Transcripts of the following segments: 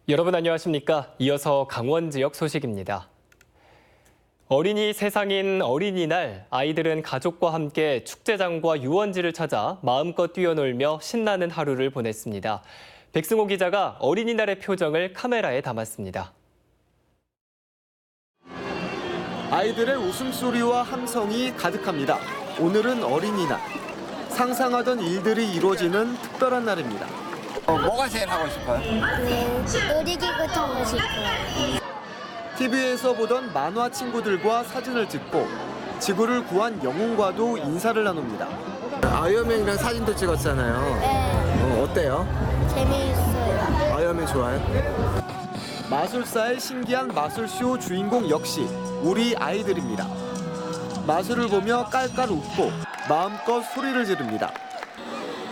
여러분 안녕하십니까? 이어서 강원 지역 소식입니다. 어린이 세상인 어린이날, 아이들은 가족과 함께 축제장과 유원지를 찾아 마음껏 뛰어놀며 신나는 하루를 보냈습니다. 백승호 기자가 어린이날의 표정을 카메라에 담았습니다. 아이들의 웃음소리와 함성이 가득합니다. 오늘은 어린이날. 상상하던 일들이 이루어지는 특별한 날입니다. 뭐가 제일 하고 싶어요? 놀이기구 타고 싶어요. TV에서 보던 만화 친구들과 사진을 찍고 지구를 구한 영웅과도 인사를 나눕니다. 아이언맨이랑 사진도 찍었잖아요. 네, 어때요? 재미있어요. 아이언맨 좋아요? 마술사의 신기한 마술쇼 주인공 역시 우리 아이들입니다. 마술을 보며 깔깔 웃고 마음껏 소리를 지릅니다.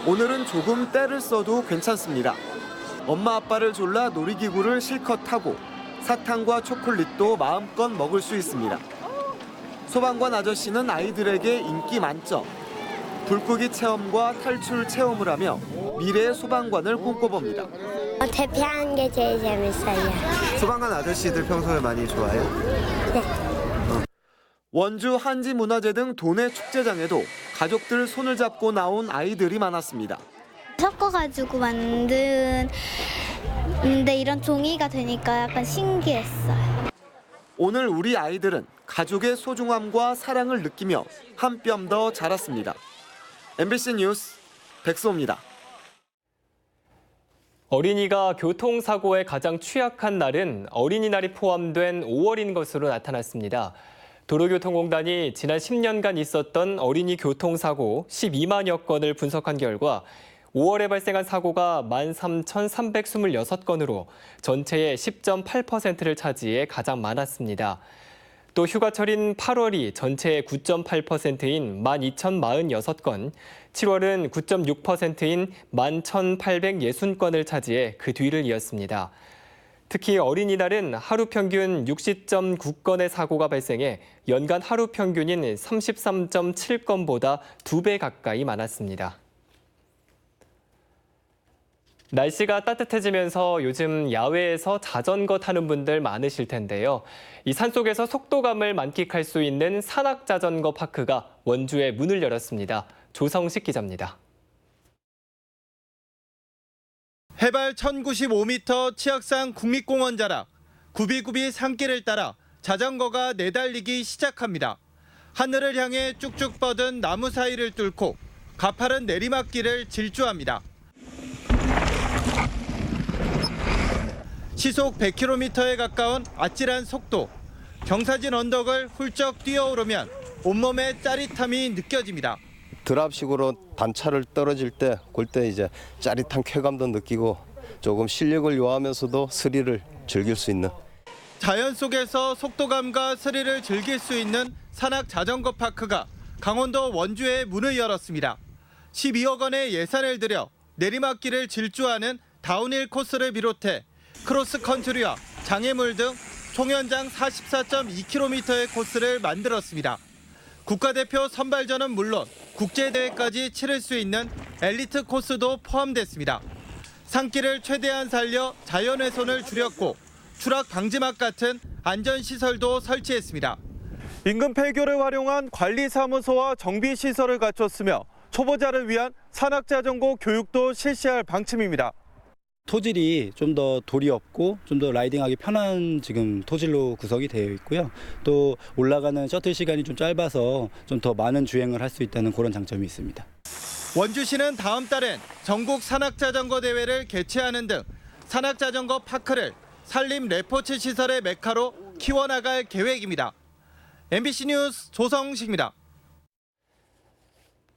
오늘은 조금 떼를 써도 괜찮습니다. 엄마 아빠를 졸라 놀이기구를 실컷 타고 사탕과 초콜릿도 마음껏 먹을 수 있습니다. 소방관 아저씨는 아이들에게 인기 만점. 불끄기 체험과 탈출 체험을 하며 미래의 소방관을 꿈꿔봅니다. 대피하는 게 제일 재밌어요. 소방관 아저씨들 평소에 많이 좋아해요? 네. 원주 한지문화재 등 도내 축제장에도 가족들 손을 잡고 나온 아이들이 많았습니다. 섞어가지고 만드는데 이런 종이가 되니까 약간 신기했어요. 오늘 우리 아이들은 가족의 소중함과 사랑을 느끼며 한 뼘 더 자랐습니다. MBC 뉴스 백소입니다. 어린이가 교통사고에 가장 취약한 날은 어린이날이 포함된 5월인 것으로 나타났습니다. 도로교통공단이 지난 10년간 있었던 어린이 교통사고 12만여 건을 분석한 결과 5월에 발생한 사고가 13,326건으로 전체의 10.8%를 차지해 가장 많았습니다. 또 휴가철인 8월이 전체의 9.8%인 12,046건, 7월은 9.6%인 11,860건을 차지해 그 뒤를 이었습니다. 특히 어린이날은 하루 평균 60.9건의 사고가 발생해 연간 하루 평균인 33.7건보다 2배 가까이 많았습니다. 날씨가 따뜻해지면서 요즘 야외에서 자전거 타는 분들 많으실 텐데요. 이 산속에서 속도감을 만끽할 수 있는 산악자전거 파크가 원주에 문을 열었습니다. 조성식 기자입니다. 해발 1095m 치악산 국립공원 자락, 구비구비 산길을 따라 자전거가 내달리기 시작합니다. 하늘을 향해 쭉쭉 뻗은 나무 사이를 뚫고 가파른 내리막길을 질주합니다. 시속 100km에 가까운 아찔한 속도, 경사진 언덕을 훌쩍 뛰어오르면 온몸의 짜릿함이 느껴집니다. 드랍식으로 단차를 떨어질 때 그때 이제 짜릿한 쾌감도 느끼고 조금 실력을 요하면서도 스릴을 즐길 수 있는. 자연 속에서 속도감과 스릴을 즐길 수 있는 산악 자전거 파크가 강원도 원주에 문을 열었습니다. 12억 원의 예산을 들여 내리막길을 질주하는 다운힐 코스를 비롯해 크로스컨트리와 장애물 등 총연장 44.2km의 코스를 만들었습니다. 국가대표 선발전은 물론 국제대회까지 치를 수 있는 엘리트 코스도 포함됐습니다. 산길을 최대한 살려 자연훼손을 줄였고 추락 방지막 같은 안전시설도 설치했습니다. 인근 폐교를 활용한 관리사무소와 정비시설을 갖췄으며 초보자를 위한 산악자전거 교육도 실시할 방침입니다. 토질이 좀 더 돌이 없고 좀 더 라이딩하기 편한 지금 토질로 구성이 되어 있고요. 또 올라가는 셔틀 시간이 좀 짧아서 좀 더 많은 주행을 할 수 있다는 그런 장점이 있습니다. 원주시는 다음 달엔 전국 산악자전거 대회를 개최하는 등 산악자전거 파크를 산림 레포츠 시설의 메카로 키워나갈 계획입니다. MBC 뉴스 조성식입니다.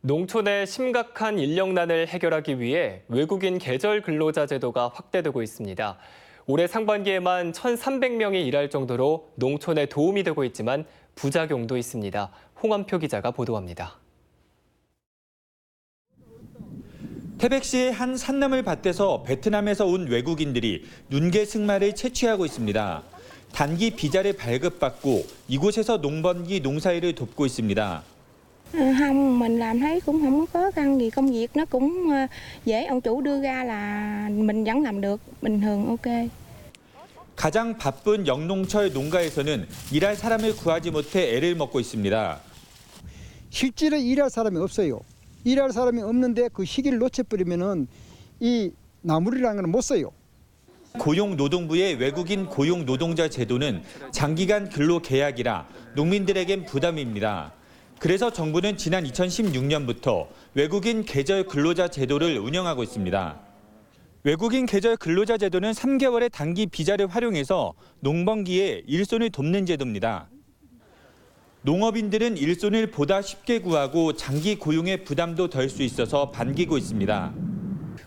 농촌의 심각한 인력난을 해결하기 위해 외국인 계절 근로자 제도가 확대되고 있습니다. 올해 상반기에만 1,300명이 일할 정도로 농촌에 도움이 되고 있지만 부작용도 있습니다. 홍한표 기자가 보도합니다. 태백시의 한 산나물 밭에서 베트남에서 온 외국인들이 눈개 승마를 채취하고 있습니다. 단기 비자를 발급받고 이곳에서 농번기 농사일을 돕고 있습니다. Không, mình làm thấy cũng không có khó khăn gì, công việc nó cũng dễ, ông chủ đưa ra là mình vẫn làm được, bình thường ok. 가장 바쁜 영농철 농가에서는 일할 사람을 구하지 못해 애를 먹고 있습니다. 실제로 일할 사람이 없어요. 일할 사람이 없는데 그 시기를 놓쳐버리면은 이 나물이라는 건 못 써요. 고용노동부의 외국인 고용노동자 제도는 장기간 근로계약이라 농민들에겐 부담입니다. 그래서 정부는 지난 2016년부터 외국인 계절 근로자 제도를 운영하고 있습니다. 외국인 계절 근로자 제도는 3개월의 단기 비자를 활용해서 농번기에 일손을 돕는 제도입니다. 농업인들은 일손을 보다 쉽게 구하고 장기 고용의 부담도 덜 수 있어서 반기고 있습니다.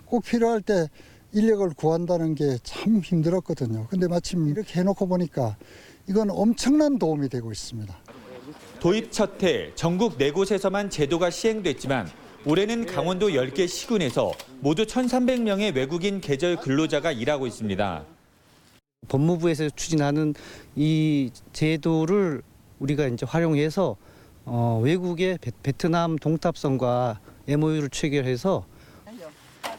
꼭 필요할 때 인력을 구한다는 게 참 힘들었거든요. 근데 마침 이렇게 해놓고 보니까 이건 엄청난 도움이 되고 있습니다. 도입 첫 해 전국 4곳에서만 제도가 시행됐지만 올해는 강원도 10개 시군에서 모두 1,300명의 외국인 계절 근로자가 일하고 있습니다. 법무부에서 추진하는 이 제도를 우리가 이제 활용해서 외국의 베트남 동탑선과 MOU를 체결해서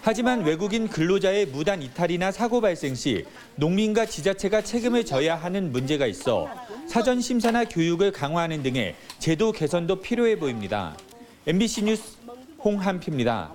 하지만 외국인 근로자의 무단 이탈이나 사고 발생 시 농민과 지자체가 책임을 져야 하는 문제가 있어 사전 심사나 교육을 강화하는 등의 제도 개선도 필요해 보입니다. MBC 뉴스 홍한표입니다.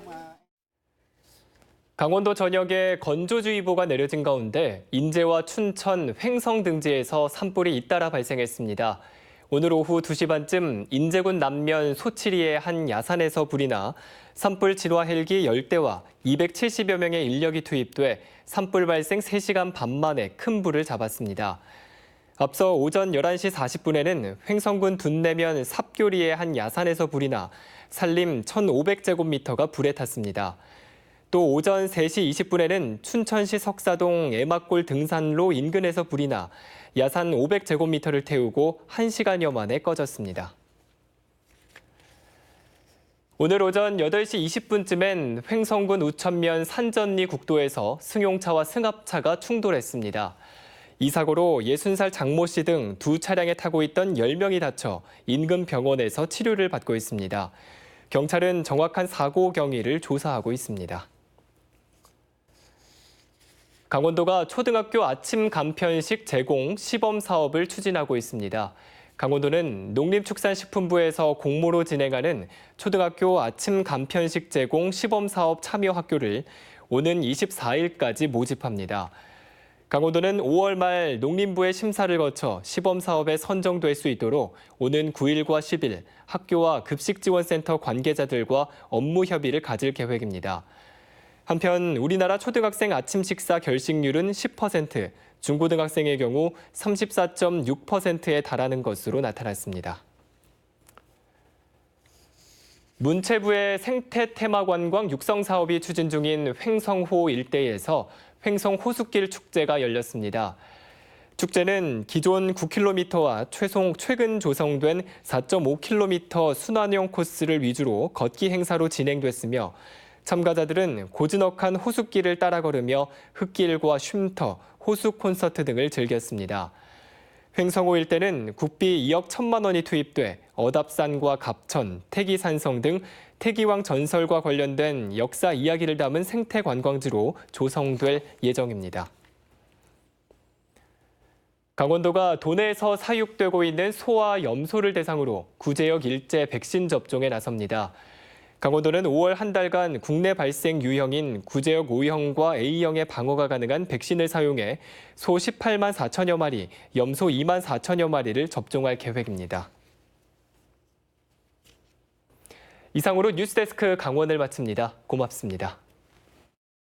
강원도 전역에 건조주의보가 내려진 가운데 인제와 춘천, 횡성 등지에서 산불이 잇따라 발생했습니다. 오늘 오후 2시 반쯤 인제군 남면 소치리의 한 야산에서 불이 나 산불 진화 헬기 10대와 270여 명의 인력이 투입돼 산불 발생 3시간 반 만에 큰 불을 잡았습니다. 앞서 오전 11시 40분에는 횡성군 둔내면 삽교리의 한 야산에서 불이 나 산림 1,500제곱미터가 불에 탔습니다. 또 오전 3시 20분에는 춘천시 석사동 애막골 등산로 인근에서 불이 나 야산 500제곱미터를 태우고 1시간여 만에 꺼졌습니다. 오늘 오전 8시 20분쯤엔 횡성군 우천면 산전리 국도에서 승용차와 승합차가 충돌했습니다. 이 사고로 60살 장모 씨 등 2차량에 타고 있던 10명이 다쳐 인근 병원에서 치료를 받고 있습니다. 경찰은 정확한 사고 경위를 조사하고 있습니다. 강원도가 초등학교 아침 간편식 제공 시범 사업을 추진하고 있습니다. 강원도는 농림축산식품부에서 공모로 진행하는 초등학교 아침 간편식 제공 시범 사업 참여 학교를 오는 24일까지 모집합니다. 강원도는 5월 말 농림부의 심사를 거쳐 시범 사업에 선정될 수 있도록 오는 9일과 10일 학교와 급식지원센터 관계자들과 업무 협의를 가질 계획입니다. 한편 우리나라 초등학생 아침 식사 결식률은 10%, 중고등학생의 경우 34.6%에 달하는 것으로 나타났습니다. 문체부의 생태 테마관광 육성 사업이 추진 중인 횡성호 일대에서 횡성 호숫길 축제가 열렸습니다. 축제는 기존 9km와 최근 조성된 4.5km 순환형 코스를 위주로 걷기 행사로 진행됐으며 참가자들은 고즈넉한 호숫길을 따라 걸으며 흙길과 쉼터, 호수 콘서트 등을 즐겼습니다. 횡성호 일대는 국비 2억 1천만 원이 투입돼 어답산과 갑천, 태기산성 등 태기왕 전설과 관련된 역사 이야기를 담은 생태 관광지로 조성될 예정입니다. 강원도가 도내에서 사육되고 있는 소와 염소를 대상으로 구제역 일제 백신 접종에 나섭니다. 강원도는 5월 한 달간 국내 발생 유형인 구제역 O형과 A형의 방어가 가능한 백신을 사용해 소 18만 4천여 마리, 염소 2만 4천여 마리를 접종할 계획입니다. 이상으로 뉴스데스크 강원을 마칩니다. 고맙습니다.